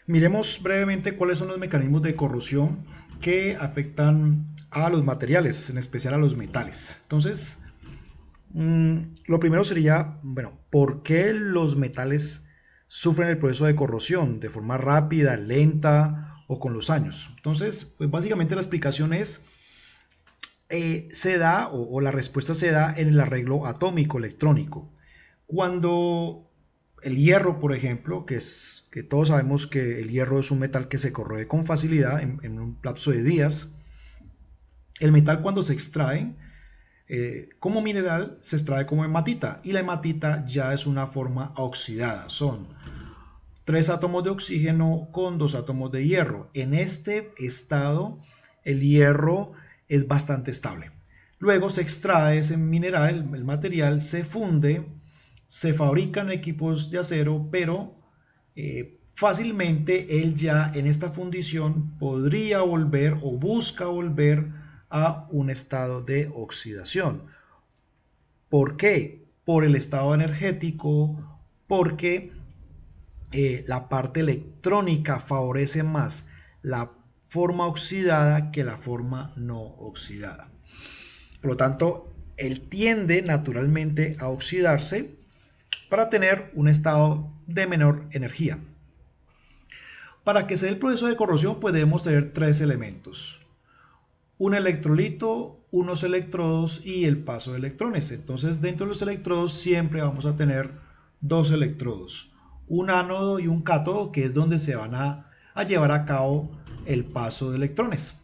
Miremos brevemente cuáles son los mecanismos de corrosión que afectan a los materiales, en especial a los metales. Entonces, lo primero sería, bueno, ¿por qué los metales sufren el proceso de corrosión de forma rápida, lenta o con los años? Entonces, pues básicamente la explicación es, se da o la respuesta se da en el arreglo atómico electrónico. Cuando el hierro, por ejemplo, que todos sabemos que el hierro es un metal que se corroe con facilidad en un lapso de días, el metal cuando se extrae como mineral se extrae como hematita y la hematita ya es una forma oxidada. Son tres átomos de oxígeno con dos átomos de hierro. En este estado el hierro es bastante estable. Luego se extrae ese mineral, el material se funde, se fabrican equipos de acero, pero fácilmente él ya en esta fundición podría volver o busca volver a un estado de oxidación. ¿Por qué? Por el estado energético, porque la parte electrónica favorece más la forma oxidada que la forma no oxidada. Por lo tanto, él tiende naturalmente a oxidarse para tener un estado de menor energía. Para que se dé el proceso de corrosión, pues debemos tener tres elementos: un electrolito, unos electrodos y el paso de electrones. Entonces, dentro de los electrodos siempre vamos a tener dos electrodos, un ánodo y un cátodo, que es donde se van a llevar a cabo el paso de electrones.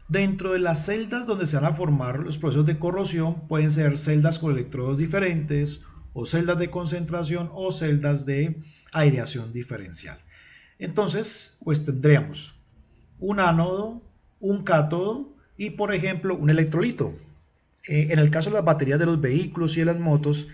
Dentro de las celdas donde se van a formar los procesos de corrosión pueden ser celdas con electrodos diferentes o celdas de concentración o celdas de aireación diferencial. Entonces, pues tendríamos un ánodo, un cátodo y, por ejemplo, un electrolito. En el caso de las baterías de los vehículos y de las motos,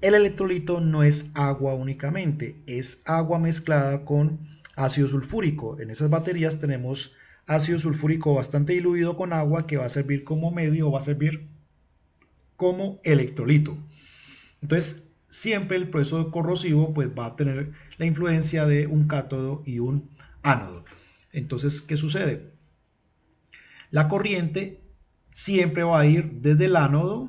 el electrolito no es agua únicamente, es agua mezclada con ácido sulfúrico. En esas baterías tenemos ácido sulfúrico bastante diluido con agua que va a servir como medio o va a servir como electrolito. Entonces, siempre el proceso corrosivo pues va a tener la influencia de un cátodo y un ánodo. Entonces, ¿qué sucede? La corriente siempre va a ir desde el ánodo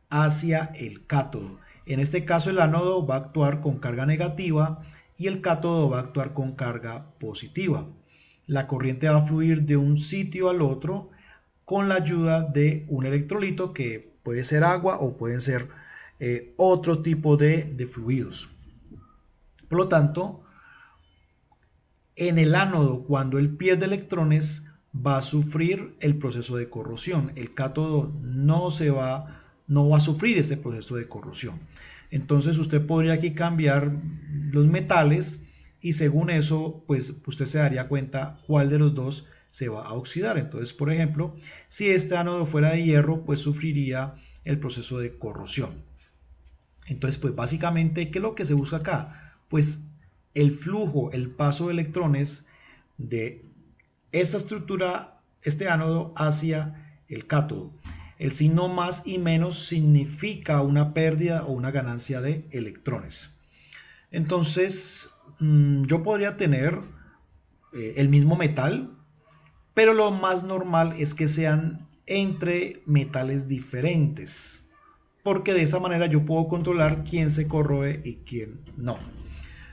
hacia el cátodo. En este caso el ánodo va a actuar con carga negativa y el cátodo va a actuar con carga positiva. La corriente va a fluir de un sitio al otro con la ayuda de un electrolito que puede ser agua o pueden ser otro tipo de fluidos. Por lo tanto, en el ánodo, cuando él pierde electrones, va a sufrir el proceso de corrosión. El cátodo no va a sufrir este proceso de corrosión. Entonces usted podría aquí cambiar los metales y según eso, pues usted se daría cuenta cuál de los dos se va a oxidar. Entonces, por ejemplo, si este ánodo fuera de hierro, pues sufriría el proceso de corrosión. Entonces, pues básicamente, ¿qué es lo que se busca acá? Pues el flujo, el paso de electrones de esta estructura, este ánodo, hacia el cátodo. El signo más y menos significa una pérdida o una ganancia de electrones. Entonces, yo podría tener el mismo metal, pero lo más normal es que sean entre metales diferentes, porque de esa manera yo puedo controlar quién se corroe y quién no.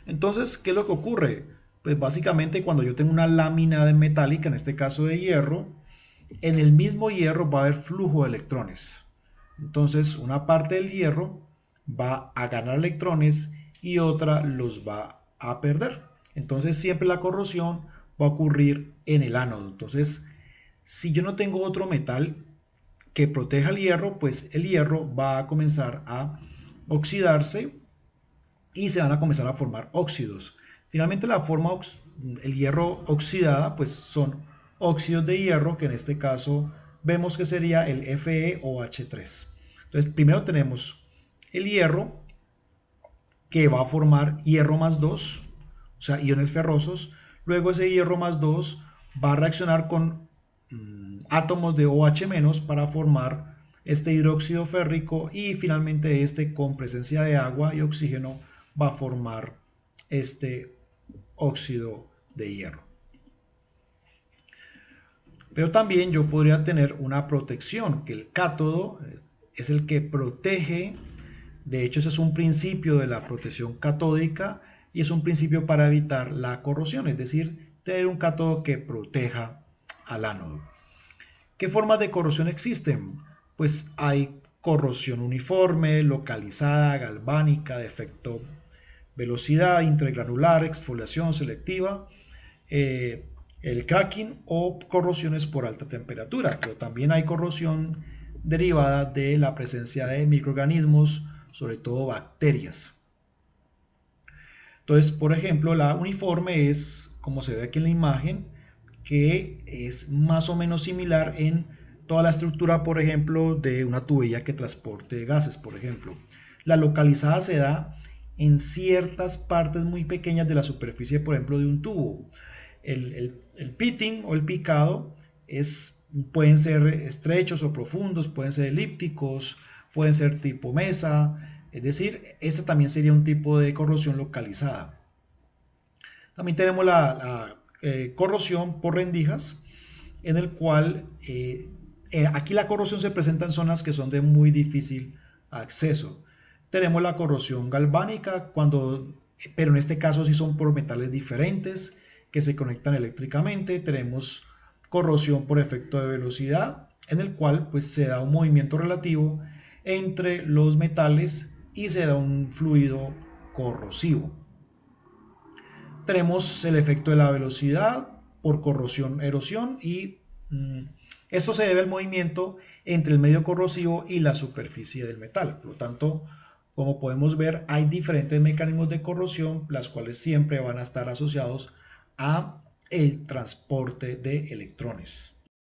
Entonces, ¿qué es lo que ocurre? Pues básicamente cuando yo tengo una lámina de metálica, en este caso de hierro, en el mismo hierro va a haber flujo de electrones. Entonces, una parte del hierro va a ganar electrones y otra los va a perder. Entonces, siempre la corrosión va a ocurrir en el ánodo. Entonces, si yo no tengo otro metal que proteja el hierro, pues el hierro va a comenzar a oxidarse y se van a comenzar a formar óxidos. Finalmente el hierro oxidada pues son óxidos de hierro, que en este caso vemos que sería el FeOH3. Entonces primero tenemos el hierro, que va a formar hierro más 2, o sea, iones ferrosos. Luego ese hierro más 2 va a reaccionar con átomos de OH- para formar este hidróxido férrico y finalmente este con presencia de agua y oxígeno va a formar este óxido de hierro. Pero también yo podría tener una protección, que el cátodo es el que protege. De hecho, ese es un principio de la protección catódica y es un principio para evitar la corrosión, es decir, tener un cátodo que proteja al ánodo. ¿Qué formas de corrosión existen? Pues hay corrosión uniforme, localizada, galvánica, de efecto velocidad, intergranular, exfoliación selectiva, eh, el cracking o corrosiones por alta temperatura, pero también hay corrosión derivada de la presencia de microorganismos, sobre todo bacterias. Entonces, por ejemplo, la uniforme es, como se ve aquí en la imagen, que es más o menos similar en toda la estructura, por ejemplo, de una tubería que transporte gases, por ejemplo. La localizada se da en ciertas partes muy pequeñas de la superficie, por ejemplo, de un tubo. El pitting o el picado pueden ser estrechos o profundos, pueden ser elípticos, pueden ser tipo mesa, es decir, este también sería un tipo de corrosión localizada. También tenemos la corrosión por rendijas, en el cual aquí la corrosión se presenta en zonas que son de muy difícil acceso. Tenemos la corrosión galvánica, pero en este caso sí son por metales diferentes que se conectan eléctricamente. Tenemos corrosión por efecto de velocidad, en el cual pues, se da un movimiento relativo entre los metales y se da un fluido corrosivo. Tenemos el efecto de la velocidad por corrosión, erosión y esto se debe al movimiento entre el medio corrosivo y la superficie del metal. Por lo tanto, como podemos ver, hay diferentes mecanismos de corrosión, las cuales siempre van a estar asociados a el transporte de electrones.